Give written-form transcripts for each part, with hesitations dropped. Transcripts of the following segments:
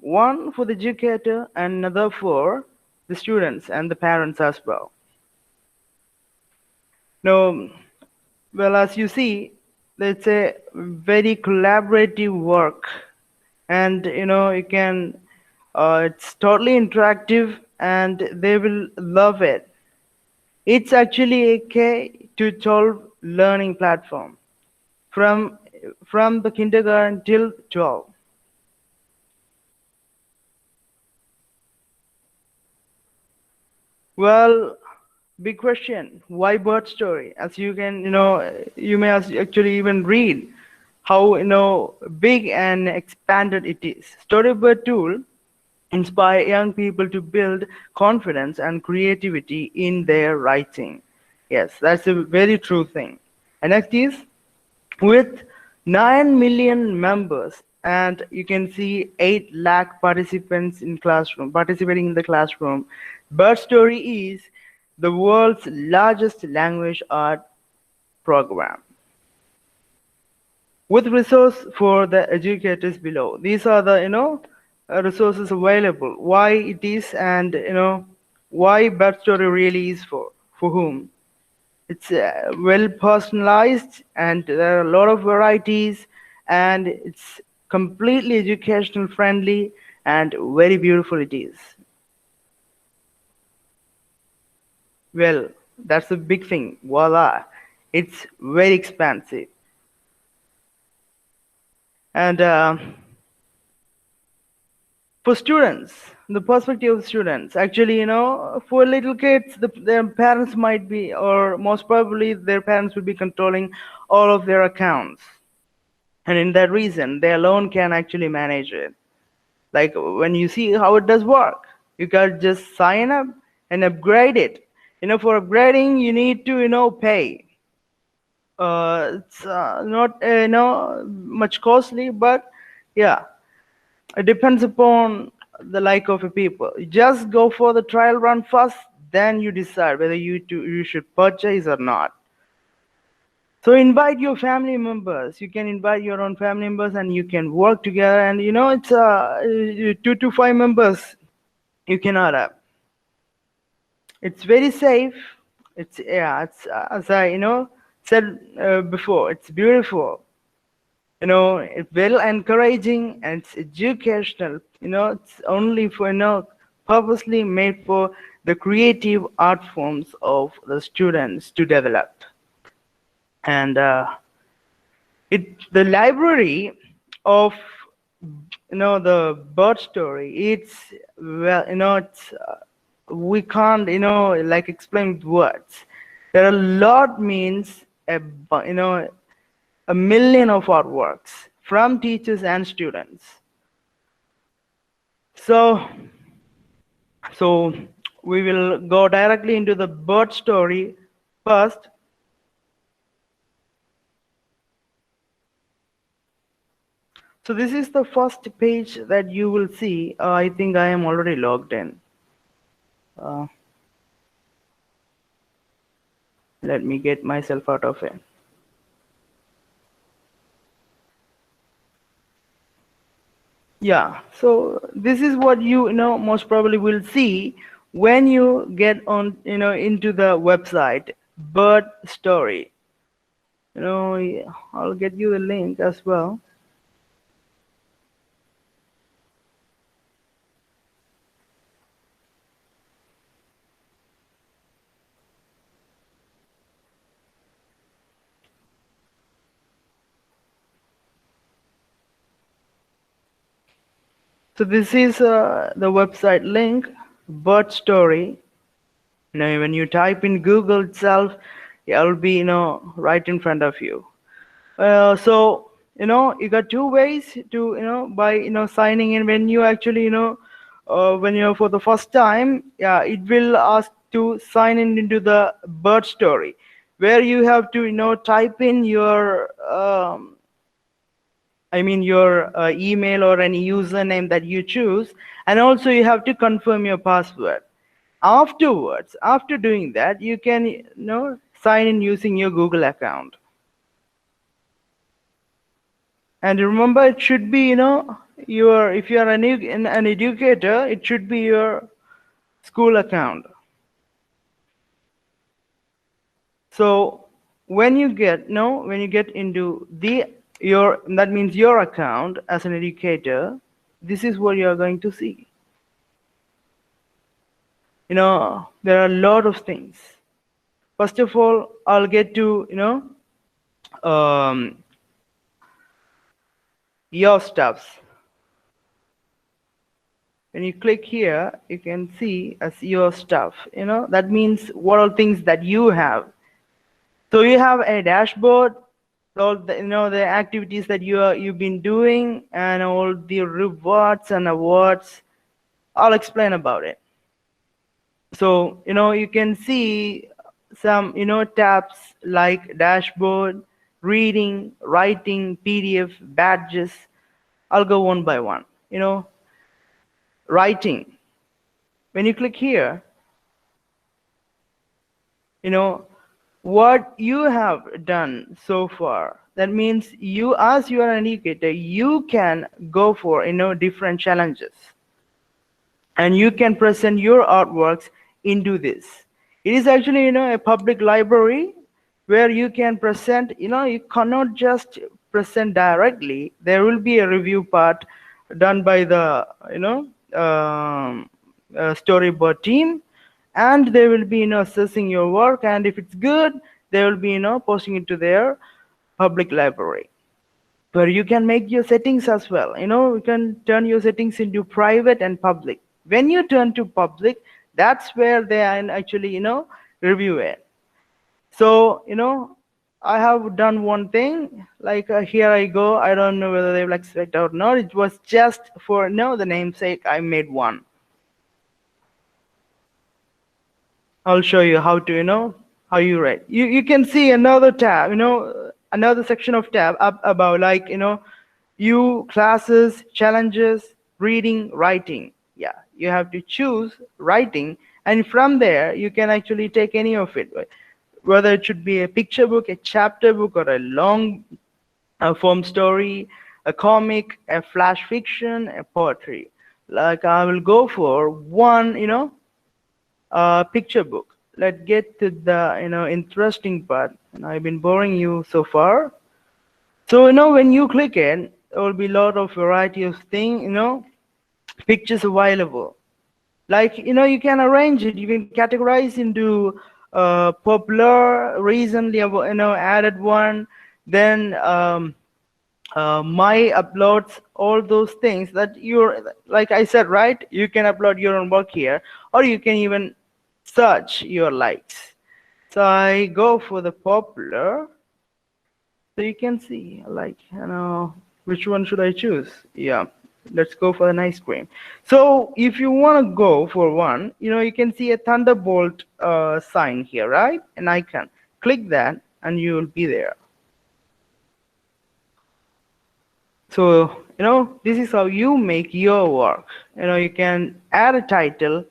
one for the educator and another for the students and the parents as well. Now, well, as you see, it's a very collaborative work, and you can. It's totally interactive, and they will love it. It's actually a K to 12 learning platform from the kindergarten till 12. Well, big question. Why bird story? As you can, you may actually even read how big and expanded it is. Storybird tool inspire young people to build confidence and creativity in their writing. Yes, that's a very true thing. And next is with 9 million members, and you can see 8 lakh participants in classroom participating in the classroom. Bird Story is the world's largest language art program with resource for the educators below. These are the resources available. Why it is, and why Bird Story really is for whom. It's well personalized, and there are a lot of varieties, and it's completely educational friendly and very beautiful it is. Well, that's a big thing. Voila, it's very expansive. And for students, the perspective of students, actually, for little kids, their parents might be, or most probably their parents will be controlling all of their accounts. And in that reason, they alone can actually manage it. Like when you see how it does work, you can just sign up and upgrade it. For upgrading, you need to, pay. It's not, much costly, but yeah, it depends upon the like of a people. You just go for the trial run first, then you decide whether you should purchase or not. So invite your family members. You can invite your own family members, and you can work together. And it's 2 to 5 members you can add up. It's very safe. It's yeah. It's as I said before. It's beautiful. It's well encouraging, and it's educational. It's only for purposely made for the creative art forms of the students to develop. And the library of the bird story, it's well it's we can't like explain with words. There are a lot, means a million of artworks from teachers and students. So so we will go directly into the bird story first. So this is the first page that you will see. I think I am already logged in. Uh, Let me get myself out of it. Yeah, so this is what you most probably will see when you get on into the website Bird Story. I'll get you the link as well. So this is the website link, Bird Story. When you type in Google itself, it'll be right in front of you. So you got 2 ways to by signing in. When you actually when you're for the first time, yeah, it will ask to sign in into the Bird Story, where you have to type in your your email or any username that you choose, and also you have to confirm your password. Afterwards, after doing that, you can sign in using your Google account. And remember, it should be if you are an educator, it should be your school account. So when you get into that means your account as an educator, this is what you are going to see. There are a lot of things. First of all, I'll get to um, your stuffs. When you click here, you can see as your stuff. That means what are things that you have. So you have a dashboard, all the activities that you've been doing, and all the rewards and awards. I'll explain about it. So you can see some tabs like dashboard, reading, writing, PDF, badges. I'll go one by one. Writing. When you click here, what you have done so far. That means as you are an educator, you can go for different challenges, and you can present your artworks into this. It is actually a public library where you can present. You cannot just present directly. There will be a review part done by the Storybird team, and they will be assessing your work, and if it's good, they will be posting it to their public library, where you can make your settings as well. You can turn your settings into private and public. When you turn to public, that's where they are actually review it. So I have done one thing, like here I go. I don't know whether they will expect or not. It was just for the namesake. I made one. I'll show you how to how you write. You can see another tab, another section of tab up about like you classes, challenges, reading, writing. Yeah, you have to choose writing, and from there you can actually take any of it, whether it should be a picture book, a chapter book, or a long form story, a comic, a flash fiction, a poetry. Like I will go for one picture book. Let's get to the interesting part. I've been boring you so far. So when you click it, there will be a lot of variety of things, pictures available. Like you can arrange it. You can categorize into popular, recently added one, then my uploads, all those things that you're, like I said, right? You can upload your own work here, or you can even search your likes. So I go for the popular. So you can see, like, which one should I choose? Yeah, let's go for an ice cream. So if you want to go for one, you can see a thunderbolt sign here, right? An icon. Click that and you will be there. So this is how you make your work. You can add a title,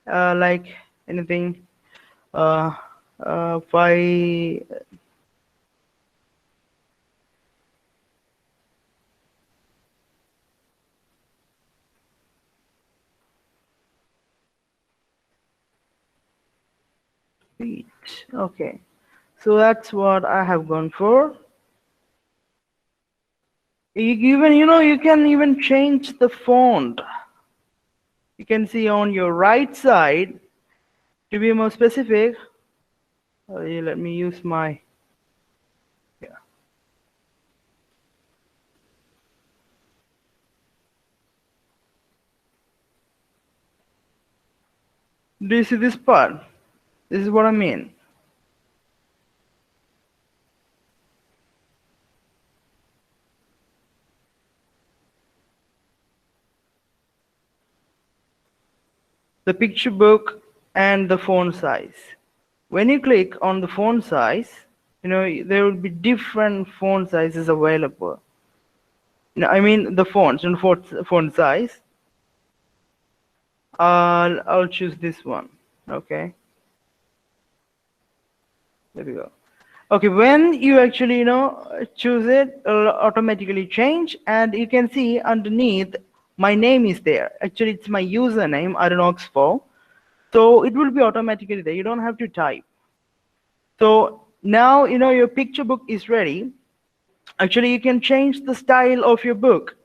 like anything, by okay. So that's what I have gone for. Even you can even change the font. You can see on your right side, to be more specific, let me use my, yeah. Do you see this part? This is what I mean. The picture book and the font size. When you click on the font size, there will be different font sizes available. I mean the fonts and font size. I'll choose this one. Okay. There we go. Okay, when you actually, choose it, it'll automatically change, and you can see underneath my name is there. Actually, it's my username, Arun. So it will be automatically there. You don't have to type. So now, your picture book is ready. Actually, you can change the style of your book.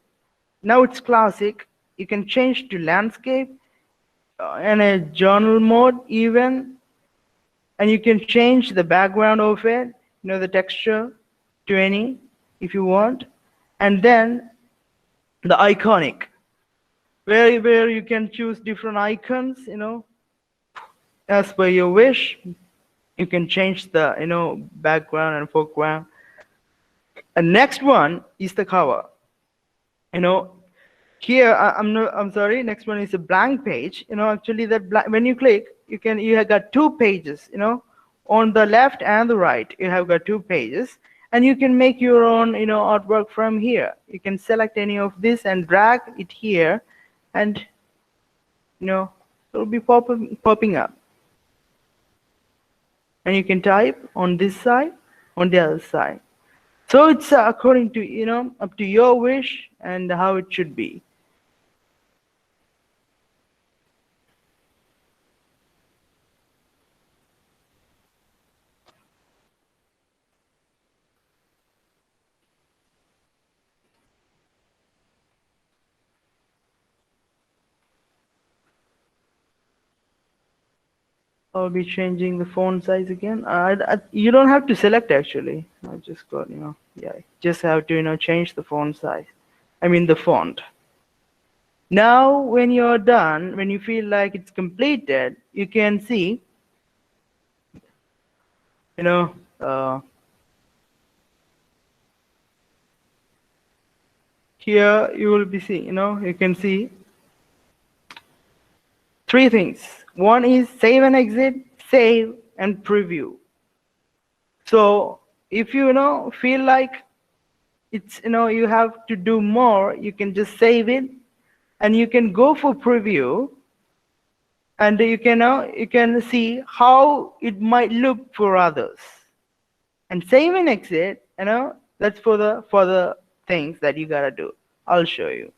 Now it's classic. You can change to landscape and a journal mode even, and you can change the background of it, the texture to any if you want, and then the iconic, where you can choose different icons, as per your wish. You can change the background and foreground. And next one is the cover. you know Here, I'm sorry. Next one is a blank page. Actually, that when you click, you have got two pages. On the left and the right, you have got two pages, and you can make your own artwork from here. You can select any of this and drag it here, and it'll be popping up, and you can type on this side, on the other side. So it's according to up to your wish and how it should be. I'll be changing the font size again. You don't have to select actually. I just got, yeah, just have to, change the font size. I mean the font. Now, when you're done, when you feel like it's completed, you can see, you know, here you will be seeing, you can see three things. One is save and exit, save and preview. So if you feel like it's you have to do more, you can just save it, and you can go for preview, and you can see how it might look for others. And save and exit, that's for the things that you gotta do. I'll show you.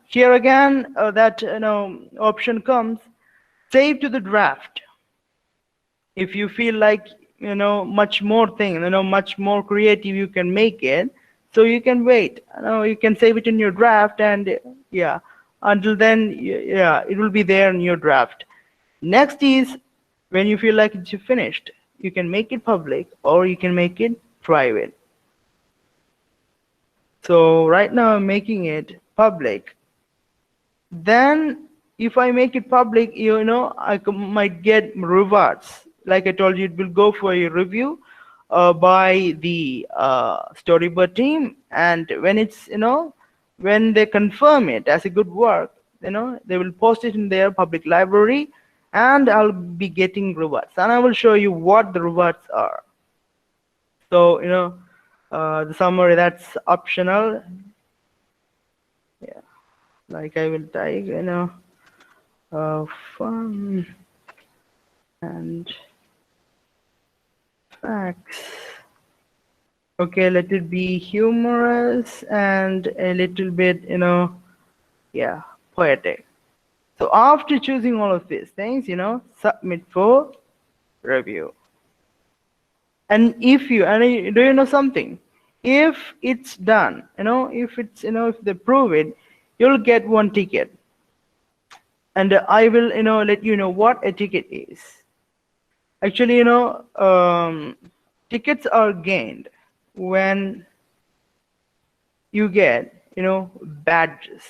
Here again, that option comes, save to the draft. If you feel like much more thing, much more creative you can make it, so you can wait. You can save it in your draft, and yeah, until then, yeah, it will be there in your draft. Next is when you feel like it's finished, you can make it public or you can make it private. So right now I'm making it public. Then if I make it public, I might get rewards. Like I told you, it will go for a review by the Storybird team, and when it's when they confirm it as a good work, they will post it in their public library, and I'll be getting rewards, and I will show you what the rewards are. So the summary, that's optional. Yeah, like I will type fun and facts. Okay, let it be humorous and a little bit yeah, poetic. So after choosing all of these things, submit for review. And if you, and do you know something? If it's done, if it's if they prove it, you'll get one ticket. And I will let you know what a ticket is. Actually, tickets are gained when you get badges.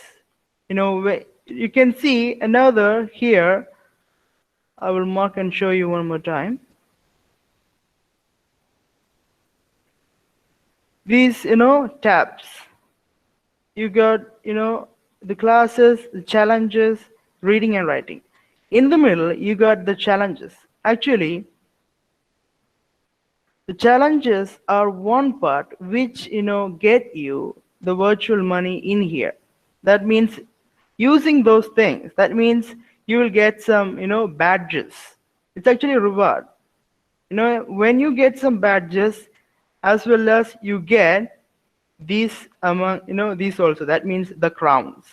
You can see another here. I will mark and show you one more time. These tabs, you got the classes, the challenges, reading and writing. In the middle you got the challenges. Actually, the challenges are one part which get you the virtual money in here. That means Using those things, that means you will get some, badges. It's actually a reward. When you get some badges, as well as you get these among, these also, that means the crowns.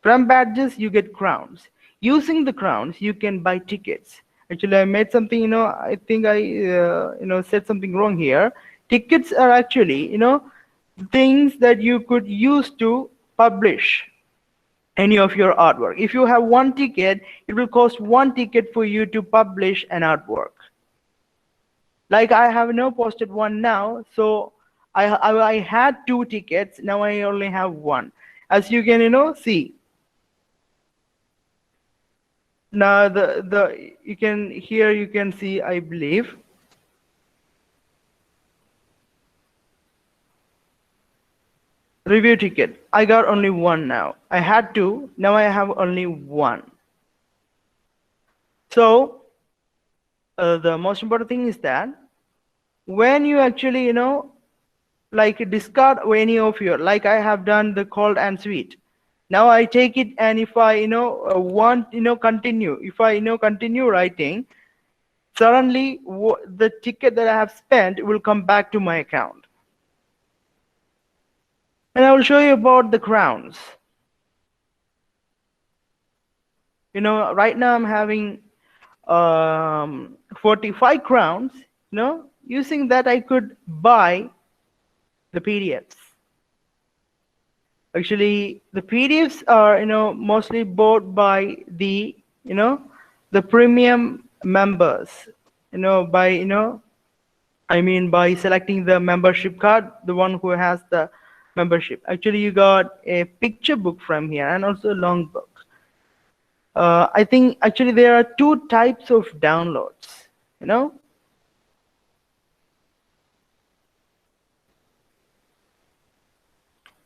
From badges, you get crowns. Using the crowns, you can buy tickets. Actually, I made something, I think I, said something wrong here. Tickets are actually, things that you could use to publish any of your artwork. If you have one ticket, it will cost one ticket for you to publish an artwork. Like I have no posted one now, so I had two tickets. Now I only have one. As you can see. Now the you can here you can see, I believe, review ticket. I got only one now. I had two. Now I have only one. So the most important thing is that when you actually like discard any of your, like I have done the cold and sweet. Now I take it, and if I want continue, if I continue writing, suddenly the ticket that I have spent will come back to my account. And I will show you about the crowns. Right now I'm having 45 crowns. Using that I could buy the PDFs. Actually, the PDFs are mostly bought by the the premium members. By I mean by selecting the membership card, the one who has the membership. Actually, you got a picture book from here and also a long book. I think actually there are two types of downloads.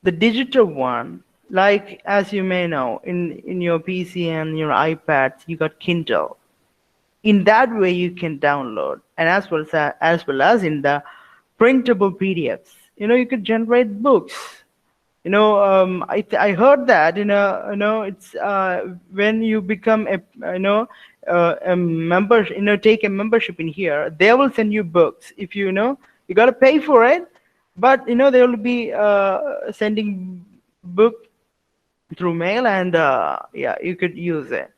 The digital one, like as you may know, in your PC and your iPads, you got Kindle. In that way, you can download, and as well as in the printable PDFs. You could generate books. I heard that it's when you become a member, take a membership in here, they will send you books. If you got to pay for it, but they will be sending book through mail, and yeah, you could use it.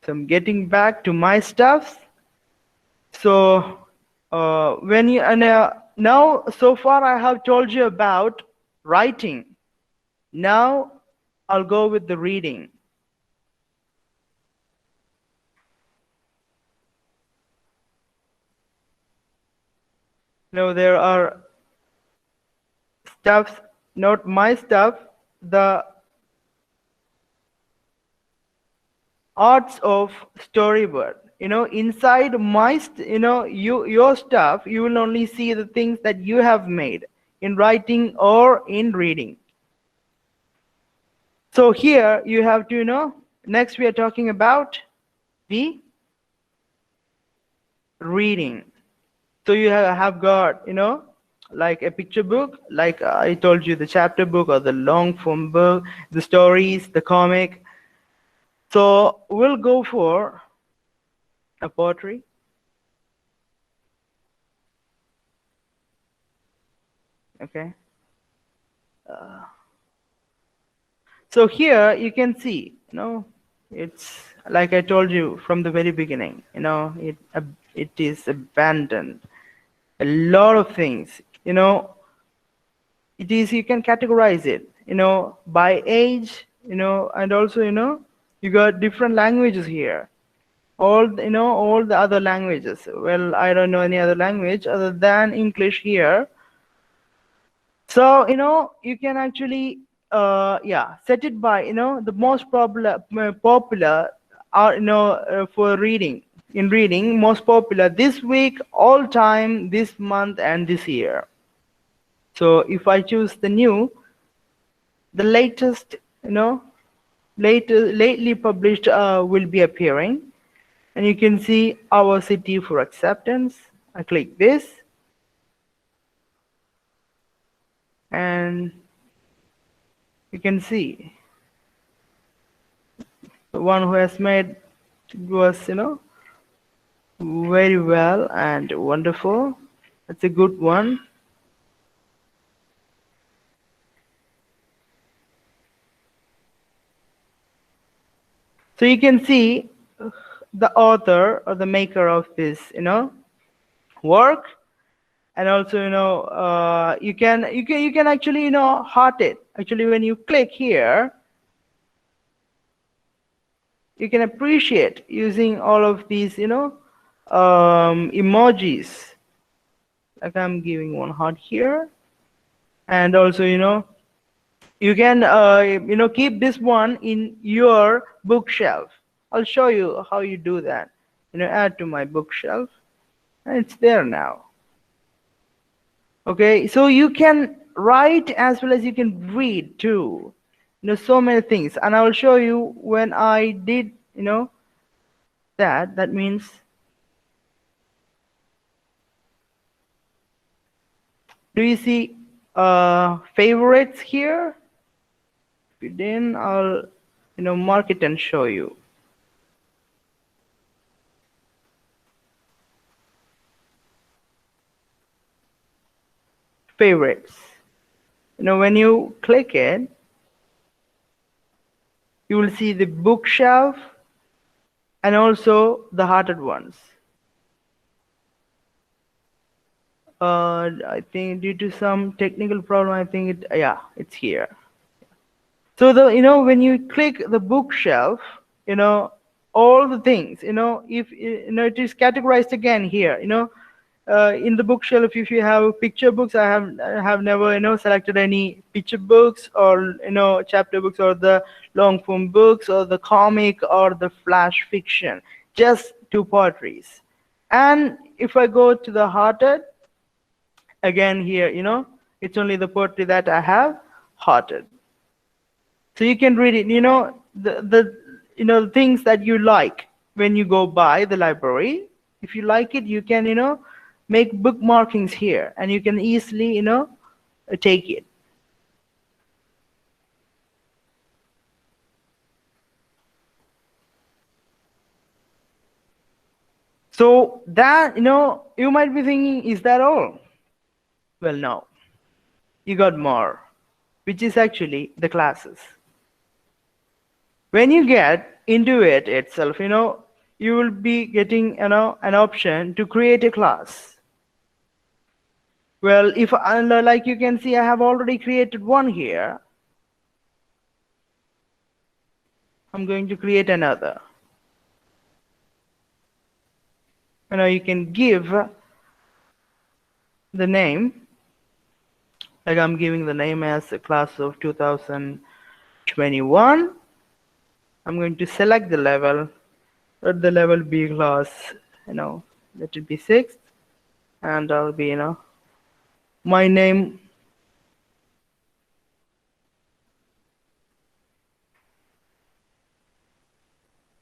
So I'm getting back to my stuff. So when you now so far I have told you about writing. Now I'll go with the reading. There are stuffs, not my stuff, the arts of Storybird. Inside my your stuff, you will only see the things that you have made in writing or in reading. So here you have to next we are talking about the reading. So you have got like a picture book, like I told you, the chapter book or the long form book, the stories, the comic. So we'll go for a poetry. Okay. So here you can see, it's like I told you from the very beginning. It is abandoned. A lot of things. It is, you can categorize it. By age. And also you got different languages here. All the other languages. Well, I don't know any other language other than English here. So you can actually set it by the most popular are for reading. In reading, most popular this week, all time, this month, and this year. So if I choose the new, the latest lately published will be appearing, and you can see our city for acceptance. I click this, and You can see the one who has made was, very well and wonderful. It's a good one. So you can see the author or the maker of this, work, and also, you can actually, heart it. Actually, when you click here, you can appreciate using all of these, emojis. Like I'm giving one heart here, and also, you can, keep this one in your bookshelf. I'll show you how you do that. Add to my bookshelf, and it's there now. Okay, so you can write as well as you can read too. So many things, and I will show you when I did, that means, do you see favorites here? If you didn't, I'll, mark it and show you. Favorites. When you click it, you will see the bookshelf and also the hearted ones. I think due to some technical problem, I think it's here. So when you click the bookshelf, all the things, if it is categorized again here, in the bookshelf, if you have picture books, I have never selected any picture books or chapter books or the long form books or the comic or the flash fiction, just two poetries. And if I go to the hearted, again here, it's only the poetry that I have hearted. So you can read it, the things that you like when you go by the library. If you like it, you can, make bookmarkings here, and you can easily, take it. So that, you might be thinking, is that all? Well, no. You got more, which is actually the classes. When you get into it itself, you will be getting, an option to create a class. Well, if like you can see, I have already created one here. I'm going to create another. You can give the name, like I'm giving the name as a class of 2021. I'm going to select the level. Let the level be class, let it be 6th, and I'll be, my name.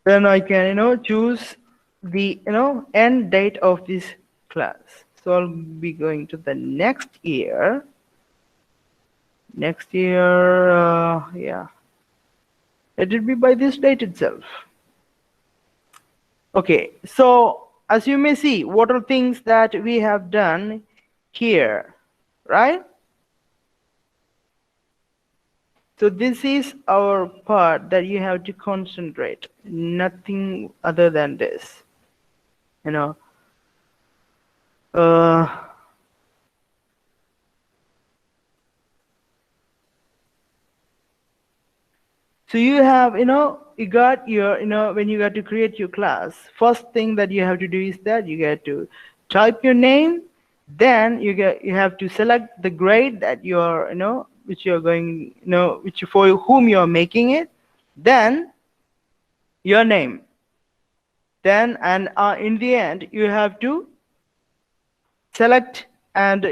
Then I can, choose the, end date of this class. So I'll be going to the next year. Next year, yeah. Let it be by this date itself. Okay, so as you may see, what are things that we have done here, right? So this is our part that you have to concentrate, nothing other than this. So you have, you got your, when you got to create your class, first thing that you have to do is that you get to type your name, then you have to select the grade that you're, which you're going, which for whom you're making it, then your name. Then, and in the end, you have to select, and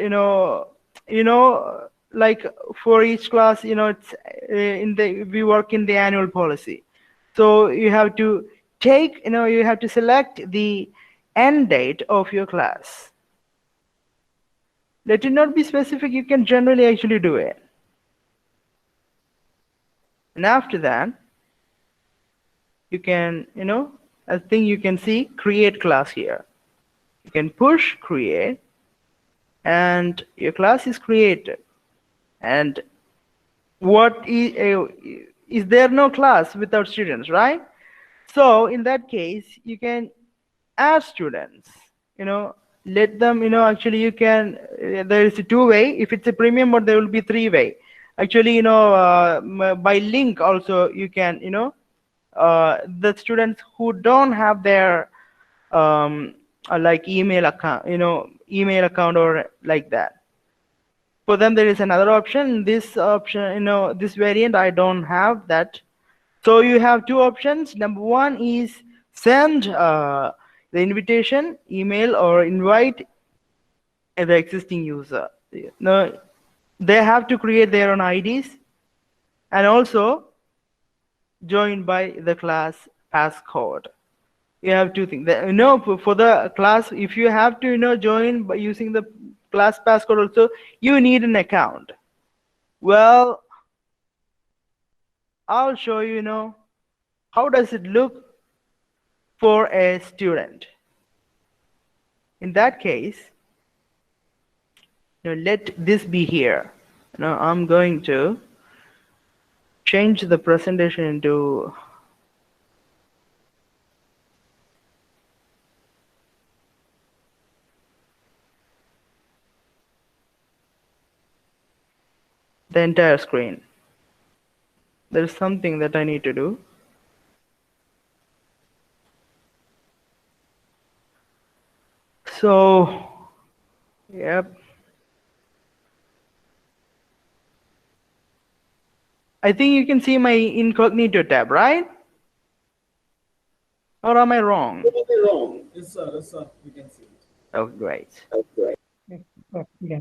like for each class, it's we work in the annual policy. So you have to take, you have to select the end date of your class. Let it not be specific, you can generally actually do it. And after that, you can, I think you can see create class here. You can push create, and your class is created. And what is there no class without students, right? So in that case, you can add students, you know, let them, actually you can, there is a two-way. If it's a premium mode, there will be three-way. Actually, by link also you can, the students who don't have their like email account, email account or like that. For them, there is another option. This option, this variant, I don't have that. So you have two options. Number one is send the invitation, email, or invite the existing user. No, they have to create their own IDs and also join by the class passcode. You have two things. For the class, if you have to, join by using the class passcode also, you need an account. Well, I'll show you, how does it look for a student. In that case, let this be here. Now I'm going to change the presentation into the entire screen. There's something that I need to do. So, yep. I think you can see my incognito tab, right? Or am I wrong? Yes, sir. Yes, sir. We can see it. Oh, great. Yeah, yeah.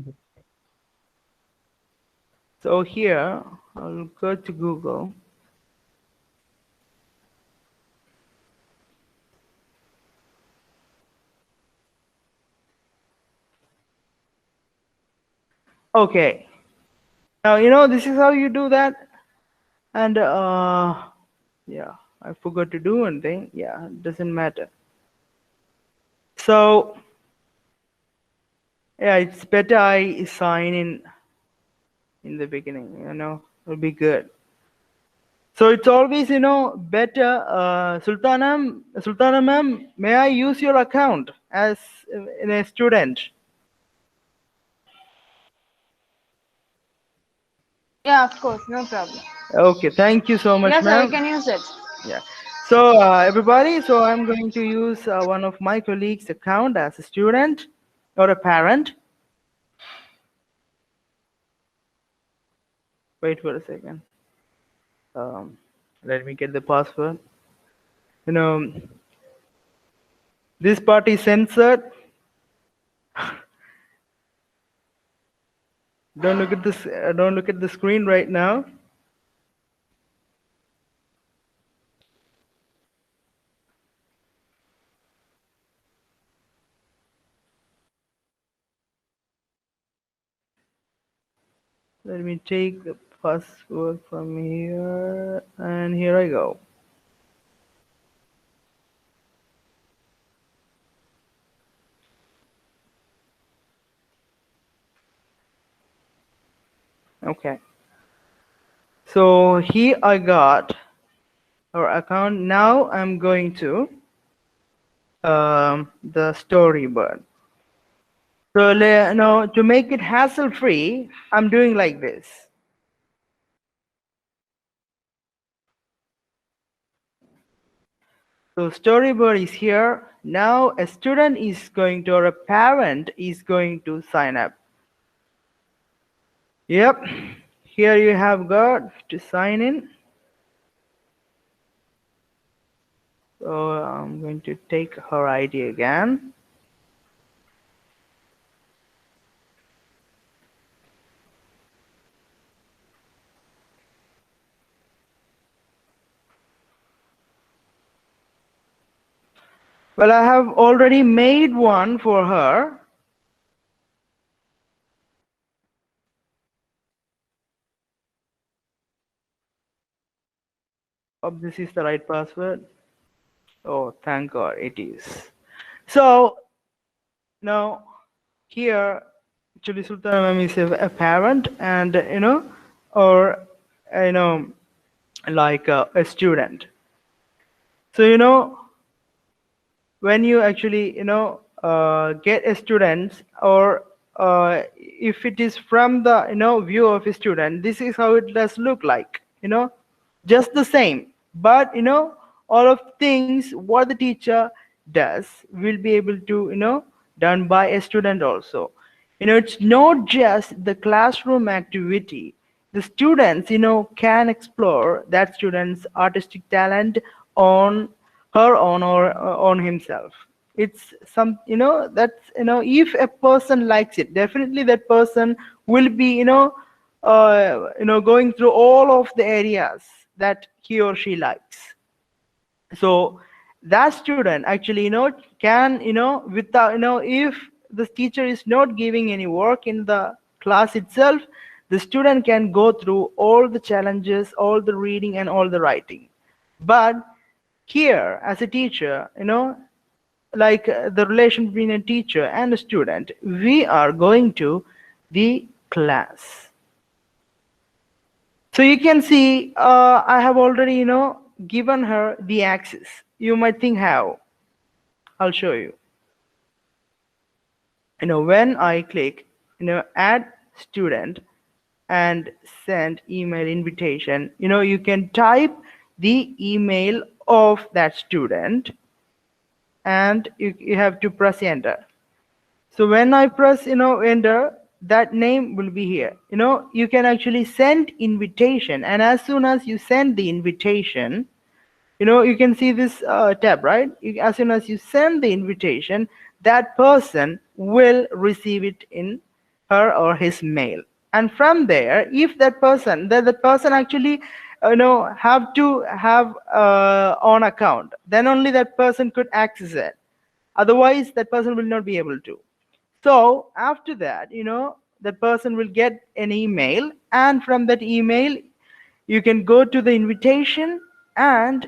So here, I'll go to Google. Okay. Now, this is how you do that. And, yeah, I forgot to do one thing. Yeah, it doesn't matter. So, yeah, it's better I sign in the beginning, it'll be good. So it's always, better, Sultana ma'am, may I use your account as in a student? Yeah, of course, no problem. Okay, thank you so much, Yes, sir, you ma'am. can use it. Yeah. So everybody, so I'm going to use one of my colleagues' account as a student or a parent. Wait for a second. Um, Let me get the password. This part is censored. Don't look at this. Don't look at the screen right now. Let me take the password from here, and here I go. Okay. So here I got our account. Now I'm going to the Storybird. So to make it hassle-free, I'm doing like this. So Storybird is here. Now a student is going to, or a parent is going to sign up. Yep. Here you have got to sign in. So I'm going to take her ID again. Well, I have already made one for her. Hope this is the right password. Oh, thank God it is. So now here, actually, Sultan ma'am is a parent, and or you know, like a student. So when you actually get a student, or if it is from the view of a student, this is how it does look like, just the same. But all of things what the teacher does will be able to done by a student also. It's not just the classroom activity. The students can explore that student's artistic talent on her own, or on himself. It's some that's if a person likes it, definitely that person will be going through all of the areas that he or she likes. So that student actually can without if the teacher is not giving any work in the class itself, the student can go through all the challenges, all the reading and all the writing. But here as a teacher, like the relation between a teacher and a student, we are going to the class. So you can see I have already given her the access. You might think how. I'll show you. When I click add student and send email invitation, you can type the email of that student, and you have to press enter. So when I press enter, that name will be here. You can actually send invitation, and as soon as you send the invitation, you can see this tab, right? As soon as you send the invitation, that person will receive it in her or his mail. And from there, if that person actually have to have on account, then only that person could access it. Otherwise that person will not be able to. So after that, that person will get an email, and from that email you can go to the invitation, and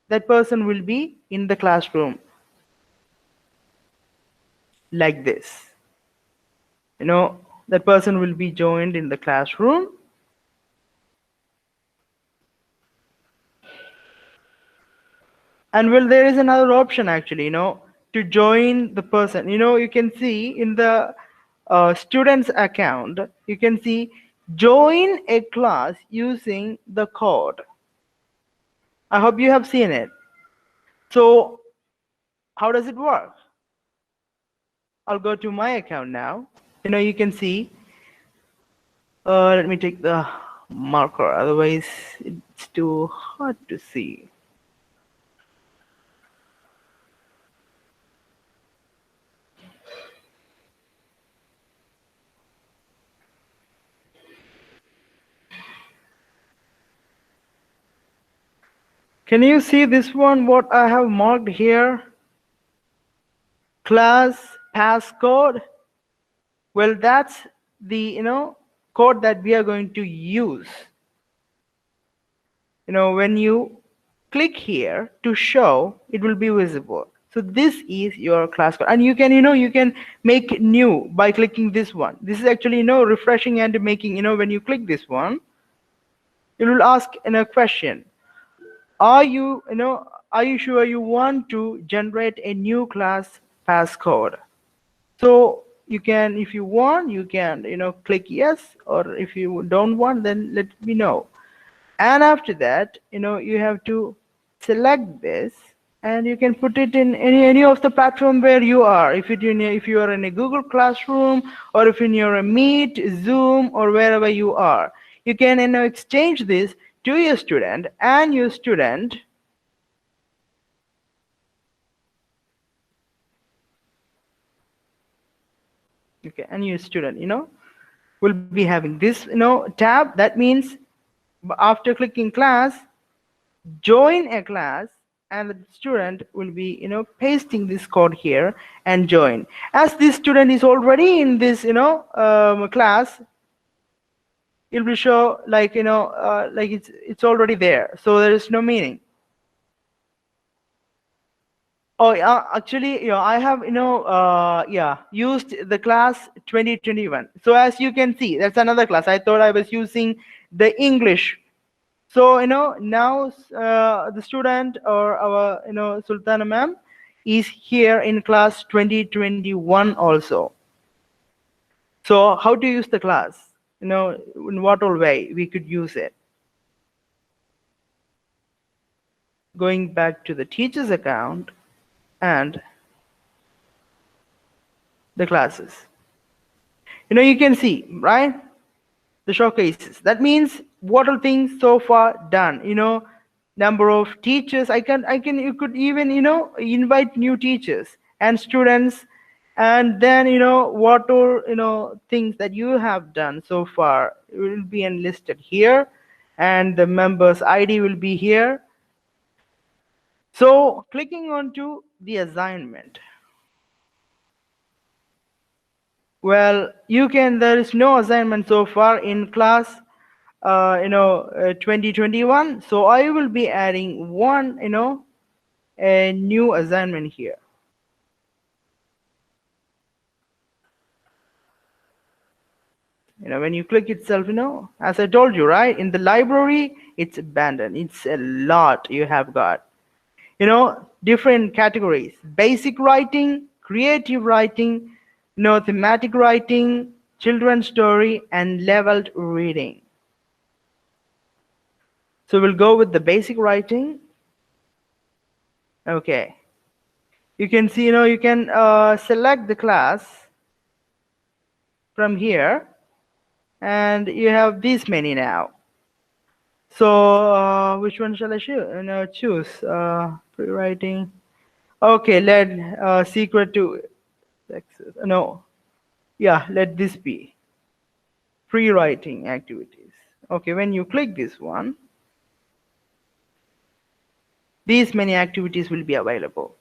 that person will be in the classroom like this. That person will be joined in the classroom. And well, there is another option actually, to join the person. You can see in the student's account, you can see join a class using the code. I hope you have seen it. So how does it work? I'll go to my account now. You can see, let me take the marker, otherwise it's too hard to see. Can you see this one, what I have marked here? Class passcode. Well, that's the code that we are going to use. When you click here to show, it will be visible. So this is your class code, and you can you can make new by clicking this one. This is actually refreshing and making when you click this one, it will ask a question. Are you sure you want to generate a new class passcode? So you can, if you want, you can click yes, or if you don't want, then let me know. And after that, you have to select this, and you can put it in any of the platform where you are. If you are in a Google Classroom, or if you're a Meet, Zoom, or wherever you are, you can exchange this to your student, and your student will be having this tab. That means after clicking class, join a class, and the student will be pasting this code here and join. As this student is already in this class, it will show like, like it's already there, so there is no meaning. Oh, yeah, actually, I have, yeah, used the class 2021. So as you can see, that's another class. I thought I was using the English. So, now the student or our, Sultana ma'am is here in class 2021 also. So how to use the class? In what all way we could use it? Going back to the teacher's account and the classes. You can see, right? The showcases. That means what are things so far done. Number of teachers. You could even, invite new teachers and students, and then, what are, things that you have done so far. It will be enlisted here, and the members ID will be here. So clicking onto the assignment. Well, there is no assignment so far in class 2021. So I will be adding one, a new assignment here. When you click itself, as I told you, right, in the library, it's abandoned. It's a lot you have got. Different categories: basic writing, creative writing, thematic writing, children's story, and leveled reading. So we'll go with the basic writing. Okay. You can see, you can select the class from here, and you have these many now. So which one shall I choose? Pre-writing. Okay, let secret to access. No. Yeah, let this be pre-writing activities. Okay, when you click this one, these many activities will be available.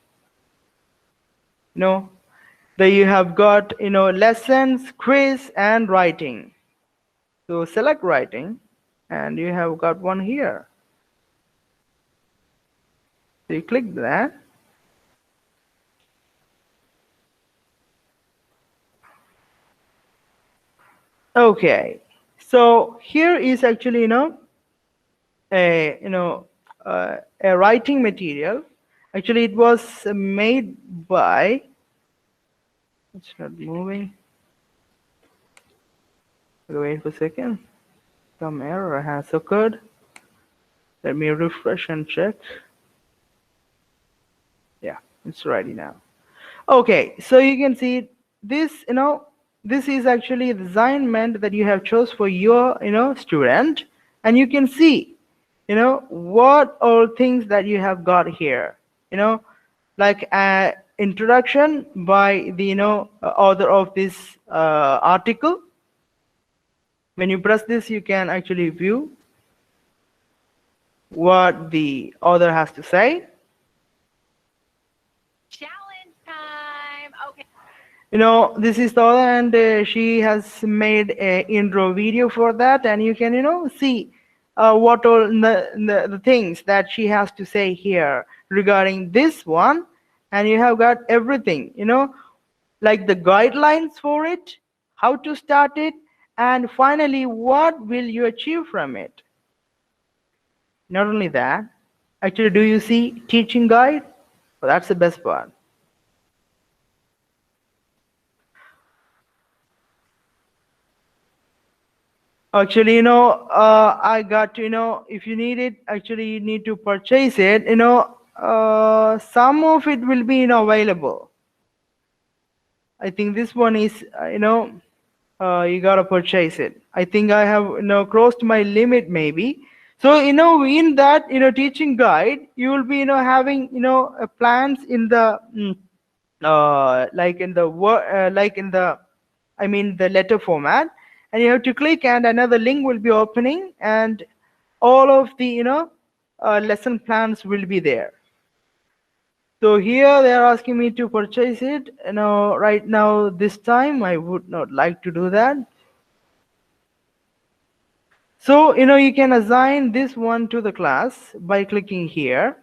There you have got, lessons, quiz, and writing. So select writing, and you have got one here. So you click that. Okay, so here is actually, a writing material. Actually, it was made by, it's not moving. Wait for a second. Some error has occurred. Let me refresh and check. Yeah, it's ready now. Okay, so you can see this, this is actually the assignment that you have chose for your, student, and you can see, what all things that you have got here, like introduction by the, author of this article. When you press this, you can actually view what the author has to say. Challenge time. Okay. This is the author, and she has made a intro video for that, and you can, see what all the things that she has to say here regarding this one, and you have got everything, like the guidelines for it, how to start it, and finally, what will you achieve from it? Not only that, actually, do you see teaching guide? Well, that's the best part. Actually, I got to, if you need it, actually, you need to purchase it. Some of it will be, available. I think this one is, you gotta purchase it. I think I have, crossed my limit maybe. So, in that, teaching guide, you will be, having, plans in the, like in the like in the, I mean, the letter format, and you have to click, and another link will be opening, and all of the, lesson plans will be there. So here they are asking me to purchase it. Right now, this time, I would not like to do that. So, you can assign this one to the class by clicking here.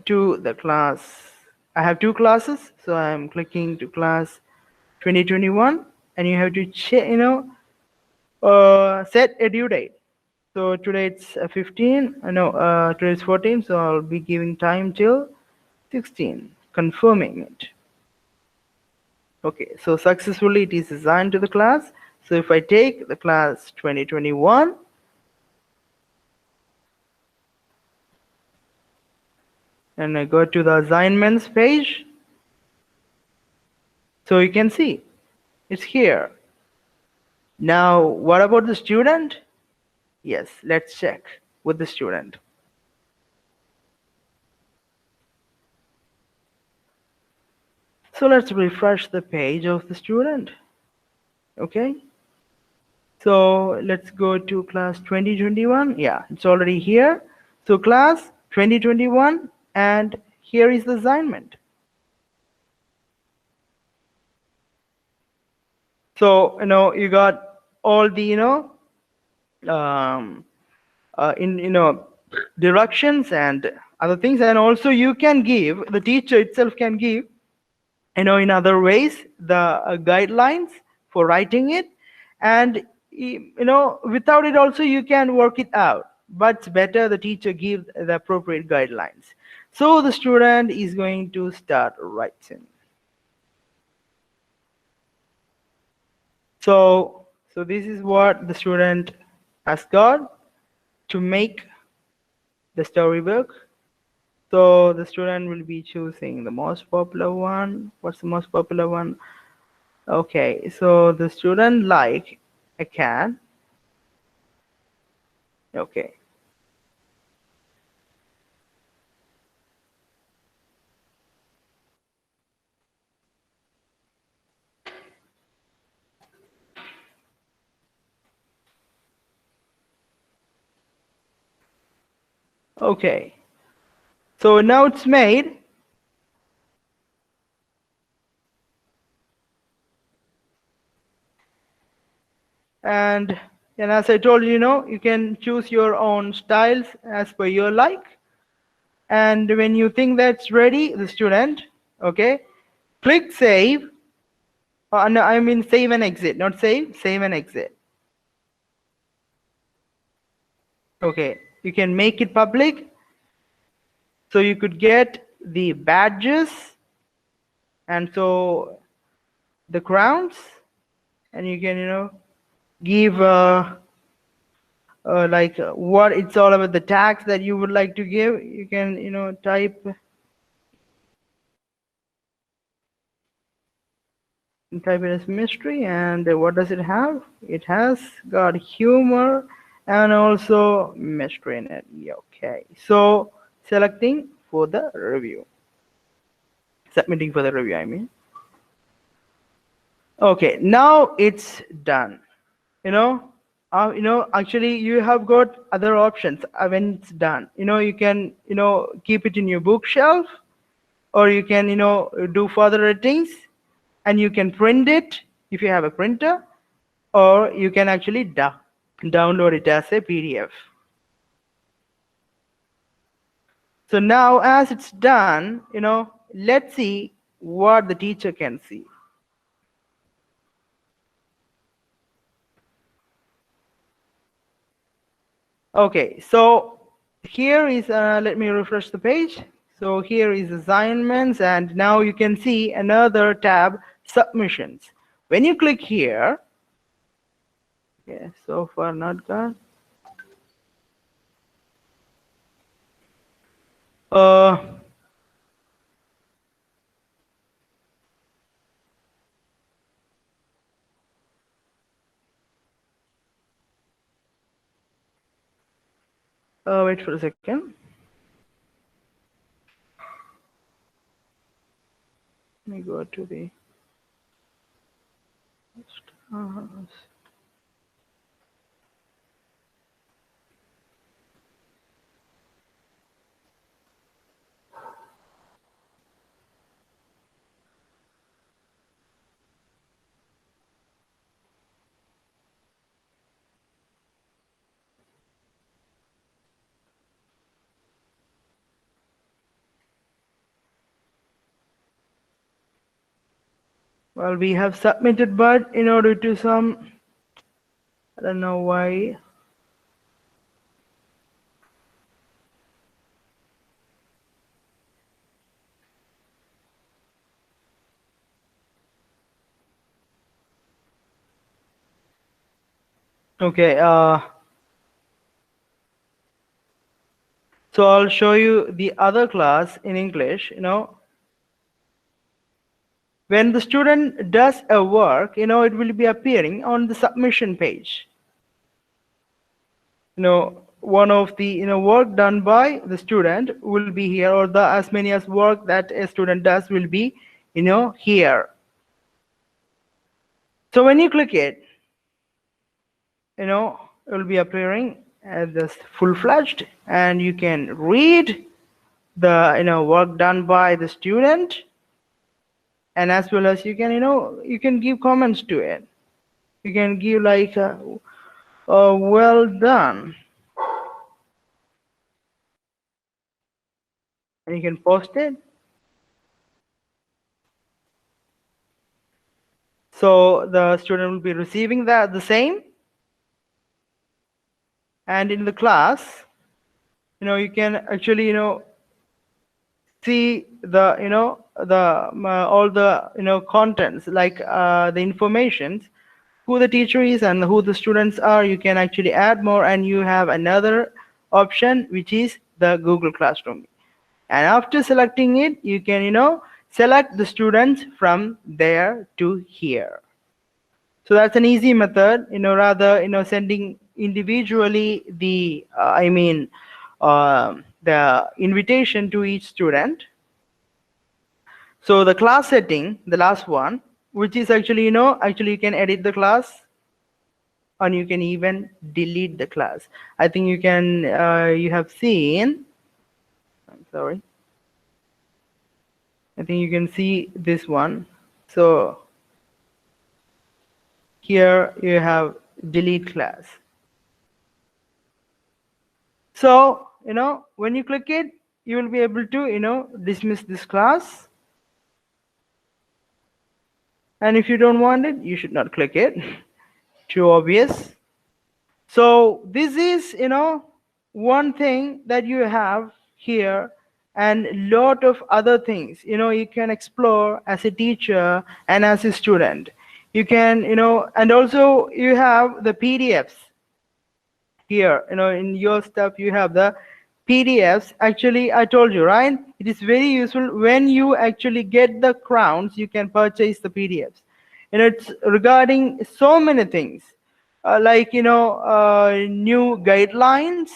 To the class. I have two classes, so I'm clicking to class 2021, and you have to set a due date. So today it's 15. No, today is 14. So I'll be giving time till 16, confirming it. Okay, so successfully it is assigned to the class. So if I take the class 2021, and I go to the assignments page, so you can see it's here. Now, what about the student? Yes, let's check with the student. So let's refresh the page of the student. Okay. So let's go to class 2021. Yeah, it's already here. So class 2021, and here is the assignment. So, you got all the, um, directions and other things. And also you can give, the teacher itself can give, in other ways, the guidelines for writing it. And without it also you can work it out, but it's better the teacher gives the appropriate guidelines. So the student is going to start writing. So this is what the student has got to make the storybook. So the student will be choosing the most popular one. What's the most popular one? Okay, so the student like a cat. Okay. Okay. So now it's made. And as I told you, you can choose your own styles as per your like. And when you think that's ready, the student, okay, click save. No, I mean save and exit, not save and exit. Okay, you can make it public. So you could get the badges, and so the crowns, and you can, give like what it's all about, the tags that you would like to give. You can, type it as mystery. And what does it have? It has got humor and also mystery in it. Yeah, okay, so selecting for the review, submitting for the review, I mean. Okay, now it's done. Actually you have got other options when it's done. You can, keep it in your bookshelf, or you can, do further editings, and you can print it if you have a printer, or you can actually download it as a PDF. So now as it's done, let's see what the teacher can see. Okay, so here is, let me refresh the page. So here is assignments, and now you can see another tab, submissions. When you click here, yeah, so far not got. Wait for a second. Let me go to the stars. Well, we have submitted, but in order to some, I don't know why. Okay, so I'll show you the other class in English. When the student does a work, it will be appearing on the submission page. One of the work done by the student will be here, or the as many as work that a student does will be here. So when you click it, it will be appearing as this full-fledged, and you can read the work done by the student, and as well as you can you can give comments to it. You can give like well done, and you can post it. So the student will be receiving the same, and in the class, you can actually see the all the contents, like the informations, who the teacher is and who the students are. You can actually add more, and you have another option, which is the Google Classroom. And after selecting it, you can select the students from there to here. So that's an easy method, rather sending individually the the invitation to each student. So the class setting, the last one, which is actually actually you can edit the class, and you can even delete the class. I think you can you have seen, I'm sorry, I think you can see this one. So here you have delete class. So when you click it, you will be able to dismiss this class. And if you don't want it, you should not click it. Too obvious. So this is one thing that you have here, and lot of other things you can explore as a teacher and as a student. You can and also you have the PDFs here. In your stuff you have the PDFs. Actually, I told you, right? It is very useful when you actually get the crowns. You can purchase the PDFs. It's regarding so many things, like new guidelines,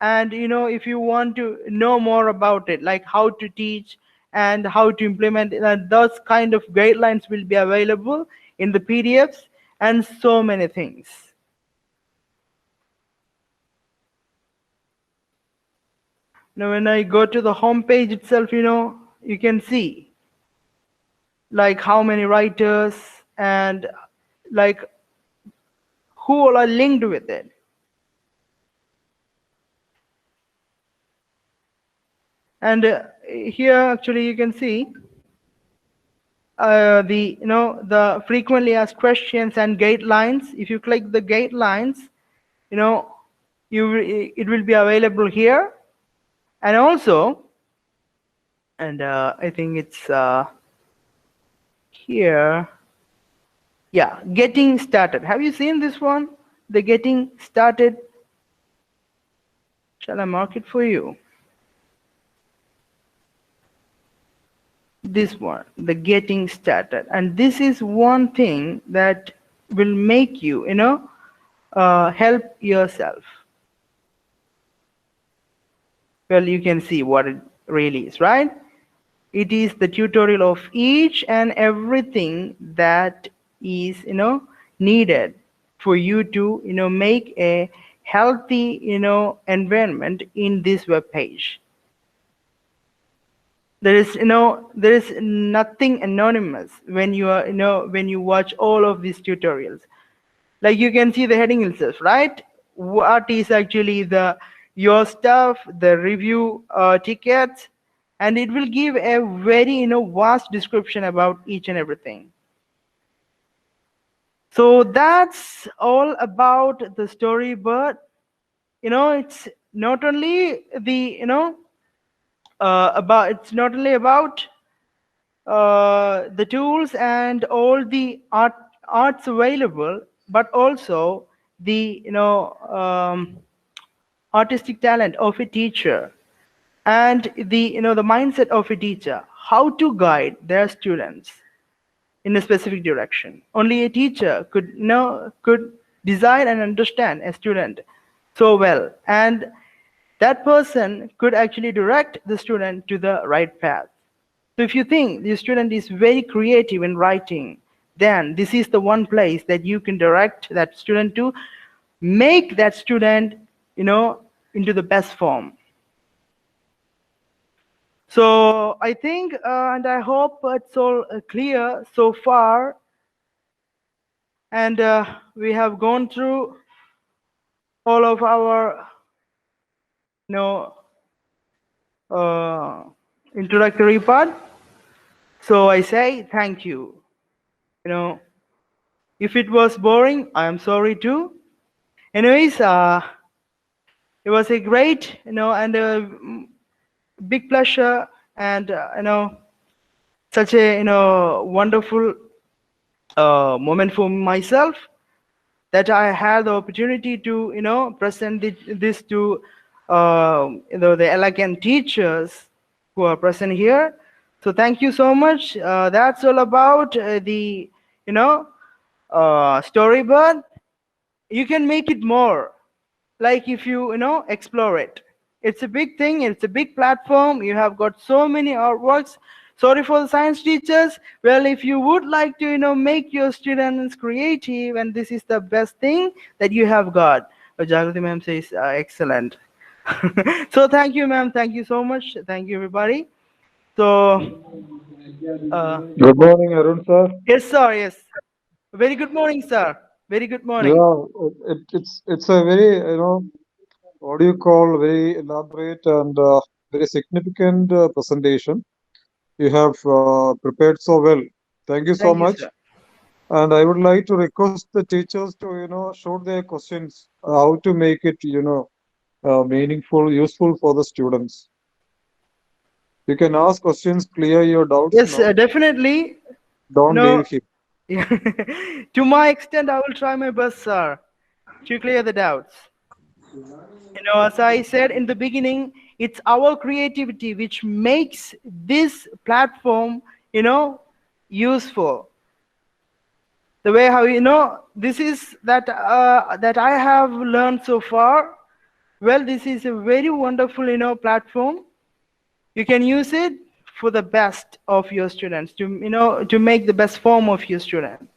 and if you want to know more about it, like how to teach and how to implement it, and those kind of guidelines will be available in the PDFs, and so many things. Now when I go to the home page itself, you can see like how many writers and like who all are linked with it. And here actually you can see the the frequently asked questions and guidelines. If you click the guidelines, it will be available here. And also, and I think it's here, yeah, getting started. Have you seen this one, the getting started? Shall I mark it for you? This one, the getting started. And this is one thing that will make you help yourself. Well, you can see what it really is, right? It is the tutorial of each and everything that is needed for you to make a healthy environment in this web page. There is nothing anonymous when you are when you watch all of these tutorials. Like you can see the heading itself, right? What is actually your stuff, the review tickets, and it will give a very vast description about each and everything. So that's all about the Storybird. It's not only about the tools and all the arts available, but also the artistic talent of a teacher, and the mindset of a teacher, how to guide their students in a specific direction. Only a teacher could design and understand a student so well, and that person could actually direct the student to the right path. So if you think the student is very creative in writing, then this is the one place that you can direct that student to, make that student into the best form. So I think and I hope it's all clear so far, and we have gone through all of our you know uh, introductory part. So I say thank you. If it was boring, I am sorry too. Anyways, it was a great and a big pleasure, and such a wonderful moment for myself, that I had the opportunity to present this to the elegant teachers who are present here. So thank you so much. That's all about the Storybird. You can make it more, like if you explore it. It's a big thing, it's a big platform, you have got so many artworks. Sorry for the science teachers. Well, if you would like to make your students creative, and this is the best thing that you have got. Jagrati ma'am says excellent. So thank you, ma'am, thank you so much, thank you everybody. So Good morning, Arun sir. yes sir, yes, very good morning sir, very good morning. Yeah, it's a very what do you call, very elaborate and very significant presentation. You have prepared so well. Thank you so Thank you much. sir. And I would like to request the teachers to show their questions, how to make it meaningful, useful for the students. You can ask questions, clear your doubts Yes, now. definitely. Don't No, leave here. to my extent, I will try my best, sir, to clear the doubts. As I said in the beginning, it's our creativity which makes this platform, useful. The way how this is that I have learned so far. Well, this is a very wonderful, platform. You can use it for the best of your students, to make the best form of your student.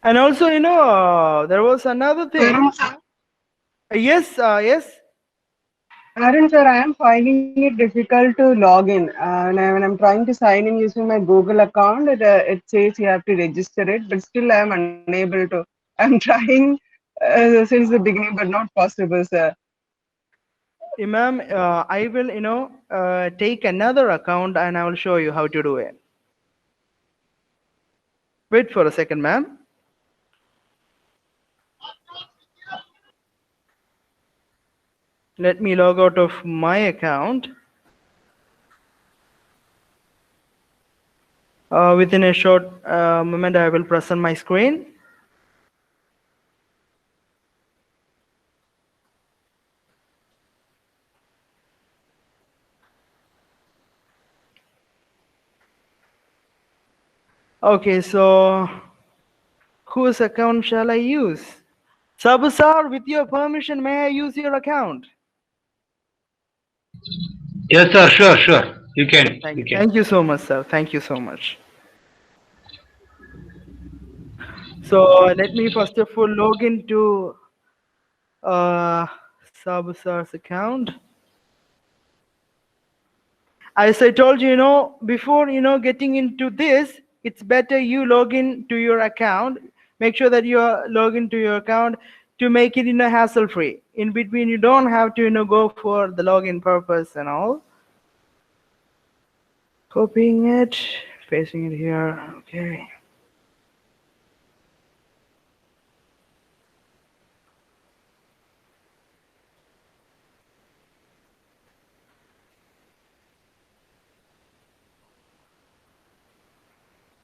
And also, there was another thing. Arun sir, Yes. Arun sir, I am finding it difficult to log in. When I'm trying to sign in using my Google account, it says you have to register it, but still I am unable to. I'm trying since the beginning, but not possible, sir. Imam, I will, take another account and I will show you how to do it. Wait for a second, ma'am. Let me log out of my account. Within a short moment, I will present my screen. Okay, so whose account shall I use? Sabu sir, with your permission, may I use your account? Yes, sir. Sure. You can. You can. Thank you so much, sir. Thank you so much. So let me first of all log into Sabu sir's account. As I told you, before getting into this, it's better you log in to your account. Make sure that you are log into your account to make it hassle free. In between, you don't have to go for the login purpose and all. Copying it, pasting it here. Okay.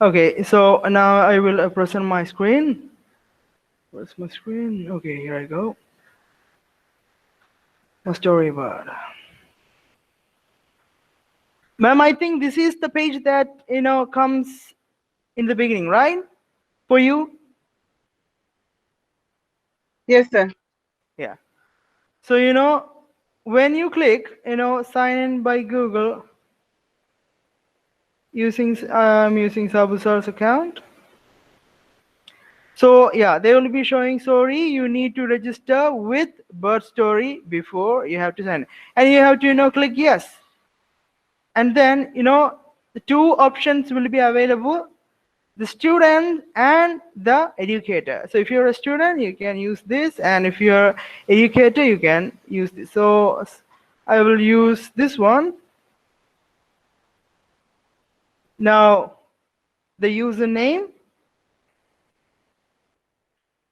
Okay, so now I will present my screen. Where's my screen? Okay, here I go. My Storybird. Ma'am, I think this is the page that comes in the beginning, right? For you? Yes, sir. Yeah. So when you click, sign in by Google using using Sabusar's account. So yeah, they will be showing, sorry, you need to register with Bird Story before you have to sign. And you have to click yes. And then the two options will be available, the student and the educator. So if you're a student, you can use this, and if you're educator, you can use this. So I will use this one. Now the username,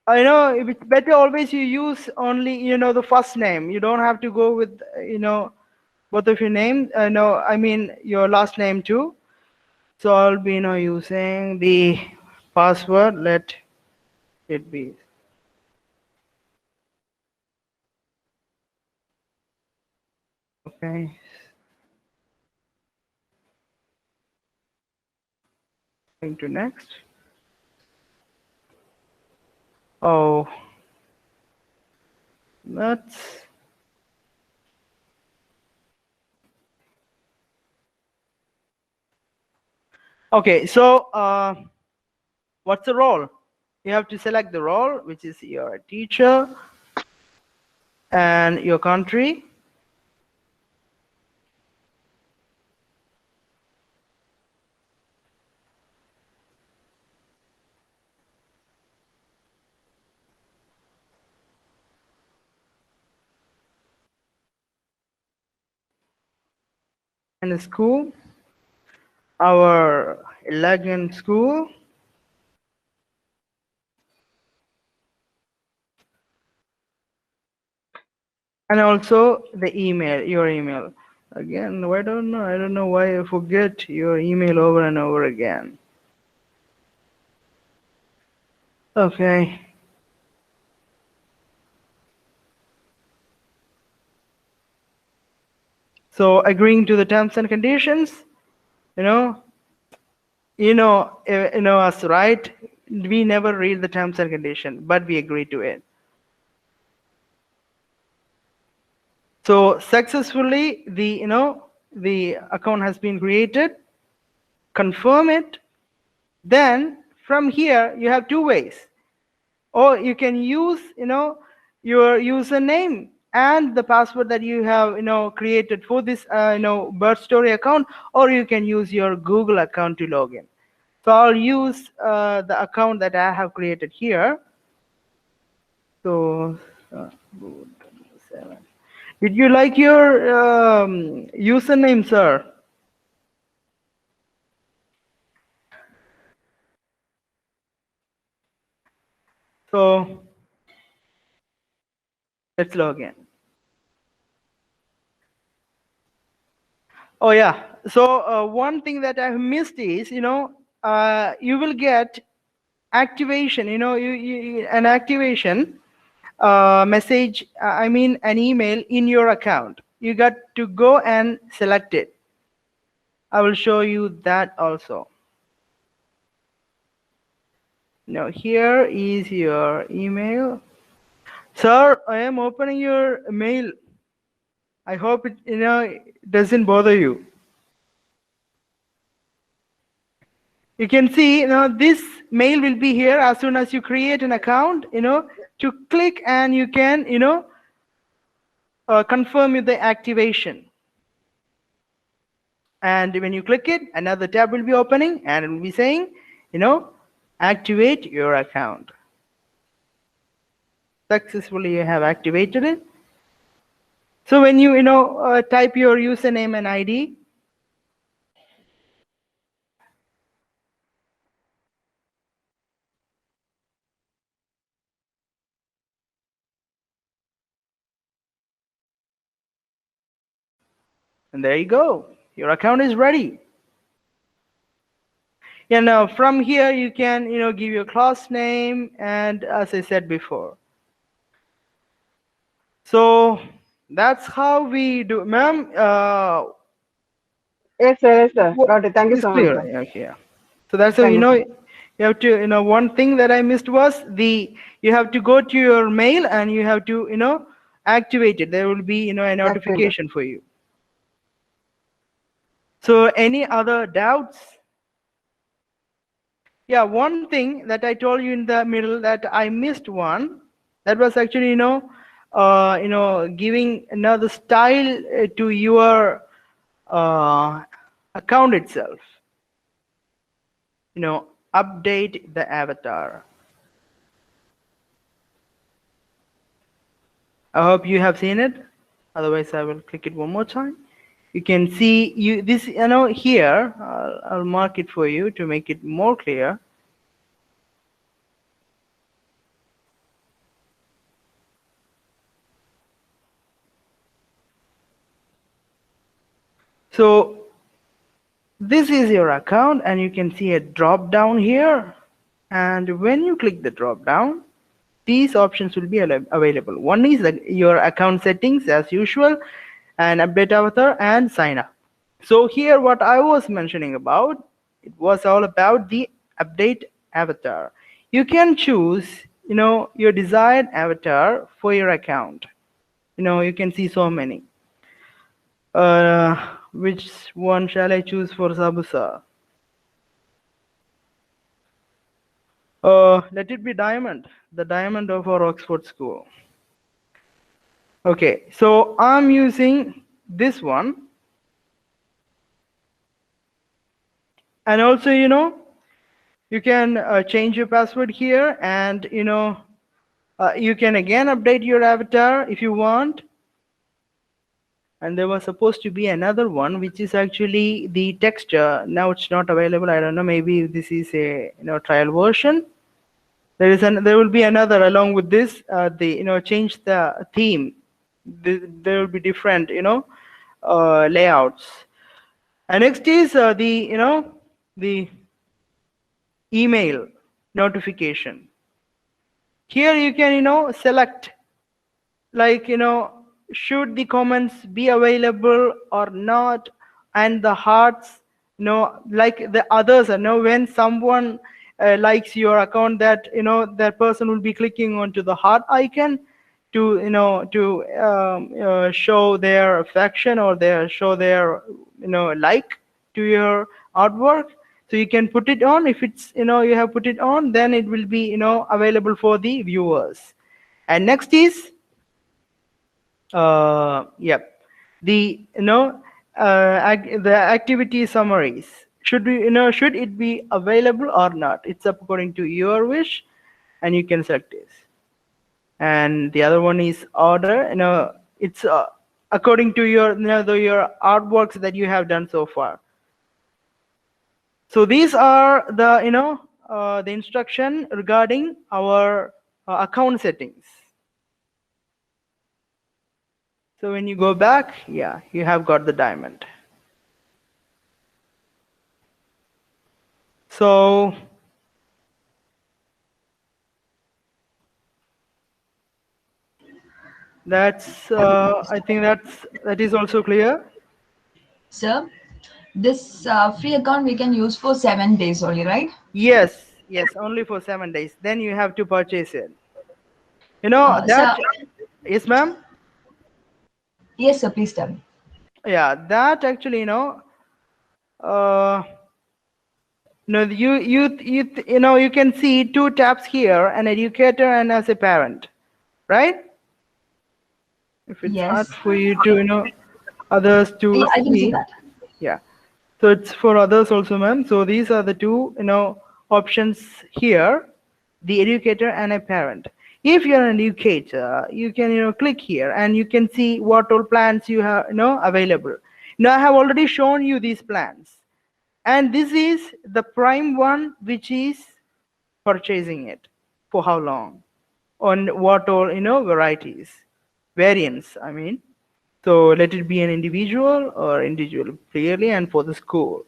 I know it's better always you use only the first name. You don't have to go with both of your names. No, I mean your last name too. So I'll be using the password. Let it be. Okay. Going to next. Oh, that's okay. So what's the role? You have to select the role, which is you're a teacher, and your country. And the school, our elegant school. And also the email, your email. Again, I don't know why I forget your email over and over again. Okay. So agreeing to the terms and conditions, you know us, right? We never read the terms and conditions, but we agree to it. So successfully, the account has been created. Confirm it. Then from here, you have two ways. Or you can use, your username and the password that you have, created for this, Bird Story account, or you can use your Google account to log in. So I'll use the account that I have created here. So, did you like your username, sir? So let's log in. Oh yeah. So one thing that I've missed is, you will get activation. An activation message. I mean, an email in your account. You got to go and select it. I will show you that also. Now here is your email. Sir, I am opening your mail. I hope it doesn't bother you. You can see, this mail will be here as soon as you create an account, to click, and you can, confirm with the activation. And when you click it, another tab will be opening, and it will be saying, activate your account. Successfully, you have activated it. So when you, type your username and ID, And there you go. Your account is ready. Yeah, now from here you can, give your class name, and as I said before. So that's how we do, ma'am. Yes, sir. Yes, sir. Got it. Thank you It's so much, clear. sir. Yeah, okay. Yeah. So that's how, Thank you, sir. you have to, one thing that I missed was you have to go to your mail and you have to, activate it. There will be, a Actually, notification for you. So any other doubts? Yeah, one thing that I told you in the middle that I missed one, that was actually, giving another style to your account itself. Update the avatar. I hope you have seen it. Otherwise, I will click it one more time. You can see this, here. I'll mark it for you to make it more clear. So this is your account, and you can see a drop down here. And when you click the drop down, these options will be available. One is your account settings as usual, and update avatar and sign up. So here what I was mentioning about, it was all about the update avatar. You can choose, your desired avatar for your account. You can see so many. Which one shall I choose for Sabusa? Let it be Diamond, the Diamond of our Oxford School. Okay, so I'm using this one. And also, you can change your password here, and you can again update your avatar if you want. And there was supposed to be another one, which is actually the texture. Now it's not available. I don't know, maybe this is a trial version. There will be another along with this, change the theme. There will be different layouts. And next is the email notification. Here you can select, like, should the comments be available or not, and the hearts, like the others, when someone likes your account, that that person will be clicking onto the heart icon to show their affection, or show their like to your artwork. So you can put it on. If it's you have put it on, then it will be available for the viewers. And next is yep, the the activity summaries. Should it be available or not? It's up according to your wish, and you can select this. And the other one is order. It's according to your your artworks that you have done so far. So these are the the instruction regarding our account settings. So when you go back, yeah, you have got the diamond. So that's I think that is also clear. Sir, this free account we can use for 7 days only, right? Yes, only for 7 days. Then you have to purchase it. Sir, That, yes, ma'am. yes, sir. Please tell me. Yeah, that actually you can see two tabs here: an educator and as a parent, right? If it's hard Yes. for you to others to Yeah, I can see see. that. Yeah, so it's for others also, ma'am. So these are the two options here: the educator and a parent. If you're an educator, you can click here and you can see what all plans you have available. Now I have already shown you these plans, and this is the prime one, which is purchasing it for how long, on what all varieties, variants, I mean. So let it be an individual or individual clearly, and for the school,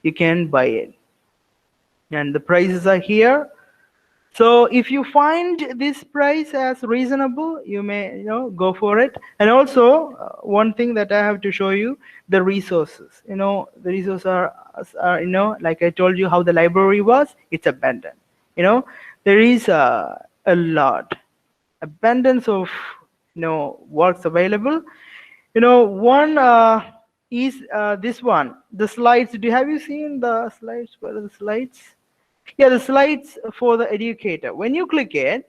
you can buy it. And the prices are here. So if you find this price as reasonable, you may go for it. And also one thing that I have to show you, the resources. The resources are like I told you how the library was. It's abundant. There is a lot abundance of works available. One is this one, the slides. Have you seen the slides? Where are the slides? Yeah, the slides for the educator. When you click it,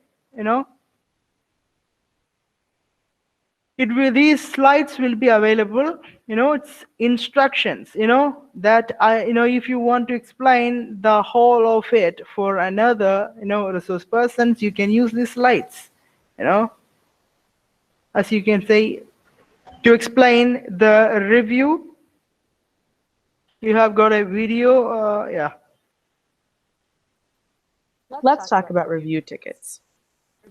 these slides will be available. It's instructions. That if you want to explain the whole of it for another resource persons, you can use these slides. As you can say, to explain the review, you have got a video. Yeah. Let's talk about review tickets.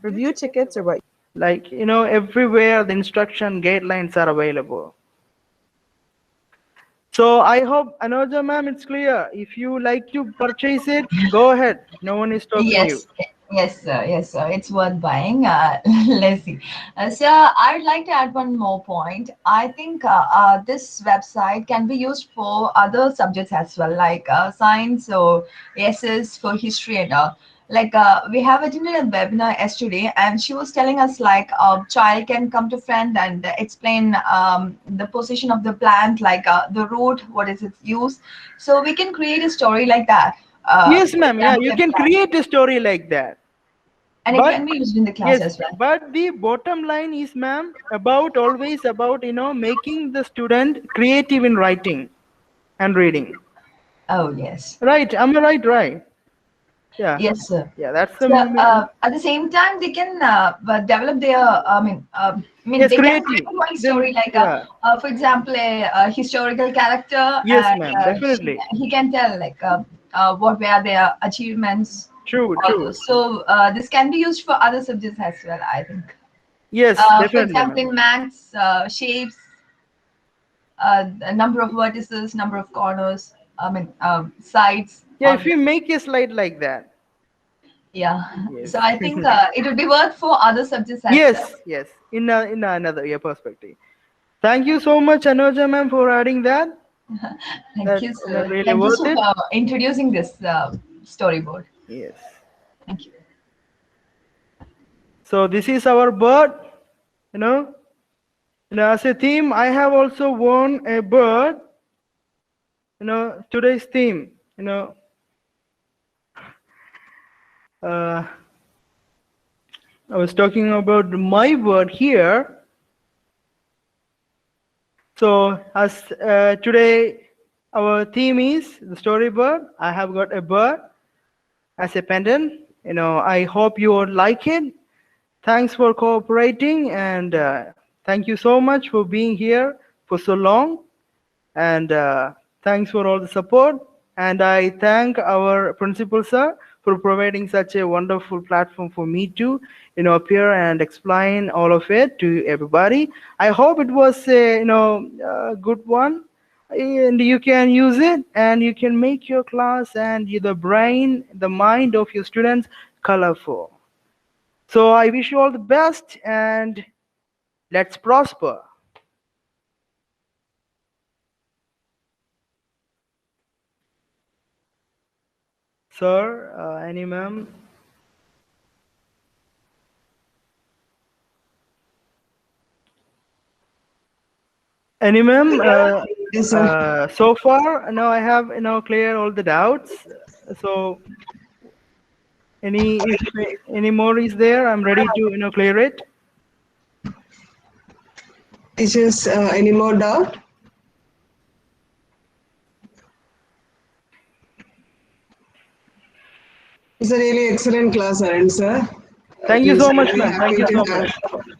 Review tickets are what Like, everywhere the instruction guidelines are available. So I hope, Anoja ma'am, it's clear. If you like to purchase it, go ahead. No one is stopping you. Yes, sir. Yes, sir. It's worth buying. Let's see. So I'd like to add one more point. I think this website can be used for other subjects as well, like science or SS for history and all. Like we have attended a webinar yesterday, and she was telling us like a child can come to friend and explain the position of the plant, like the root, what is its use. So we can create a story like that. Yes, For ma'am. Yeah, example, you a can plant. create a story like that. And it can be used in the class Yes, as well. but the bottom line is, ma'am, always about making the student creative in writing and reading. Oh, yes. Right? Am I right? Right. Yeah. Yes, sir. Yeah, that's the So moment. at the same time, they can develop their. Yes, they can creative. create one Then, story like, yeah. for example, a historical character, Yes, and ma'am. Definitely. he can tell like what were their achievements. True. All True. those. So this can be used for other subjects as well, I think. Yes, For definitely, example, ma'am. in maths, shapes, the number of vertices, number of corners, sides, Yeah, all if you this. make a slide like that. Yeah. Yes. So I think it would be worth for other subjects as well. Yes, yes. In another perspective. Thank you so much, Anoja ma'am, for adding that. Thank That's you, sir. really Thank you worth so it. for introducing this storyboard. Yes. Thank you. So this is our bird. You know, as a theme, I have also won a bird. Today's theme. I was talking about my bird here. So as today our theme is the Storybird. I have got a bird as a pendant. I hope you would like it. Thanks for cooperating, and thank you so much for being here for so long. And thanks for all the support. And I thank our principal sir for providing such a wonderful platform for me to appear and explain all of it to everybody. I hope it was a good one, and you can use it, and you can make your class and the mind of your students colorful. So I wish you all the best, and let's prosper. Sir, any ma'am? Any ma'am? Yes, sir. So far, now I have cleared all the doubts. So if any more is there, I'm ready to clear it. Teachers, any more doubt? It's a really excellent class, Arun sir. Thank It you is so much, really ma'am. Thank happy you to so have much.